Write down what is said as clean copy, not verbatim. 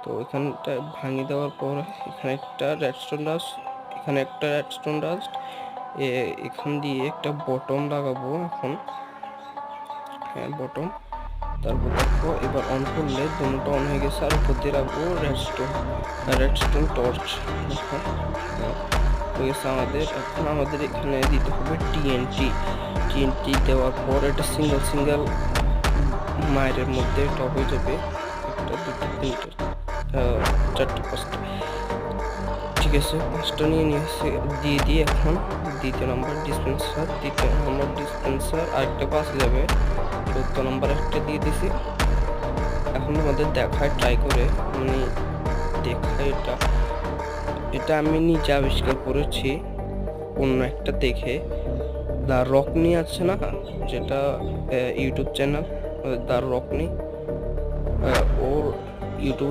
তো এখানটা ভাঙিয়ে দেওয়ার পর এখানে একটা রেডস্টোন ডাস্ট, এখানে একটা রেডস্টোন ডাস্ট, এখান দিয়ে একটা বটম লাগাবো এখন। হ্যাঁ, বটম। তারপর দেখো এবার অন করলে দুটোটা অন হয়ে গেছে। আর উপর দিয়ে রাখবো রেডস্টোন টর্চ। দেখো হয়ে গেছে আমাদের। এখন আমাদের এখানে দিতে হবে টিএনটি দেওয়ার পর এটা সিঙ্গেল মায়ের মধ্যে এটা হয়ে যাবে। একটা, দুটো, তিনটে, চারটে, পাঁচটা। ঠিক আছে, পাঁচটা নিয়ে এসে দিয়ে এখন দ্বিতীয় নম্বর ডিসপেন্সার আরেকটা পাশে যাবে। 14 নম্বর একটা দিয়ে দিছি। এখন আমাদের দেখায় ট্রাই করে, মানে দেখায় এটা আমি নিজে আবিষ্কার করেছি অন্য একটা দেখে। দা রকনি আছে না, যেটা ইউটিউব চ্যানেল দা রকনি, ওর ইউটিউব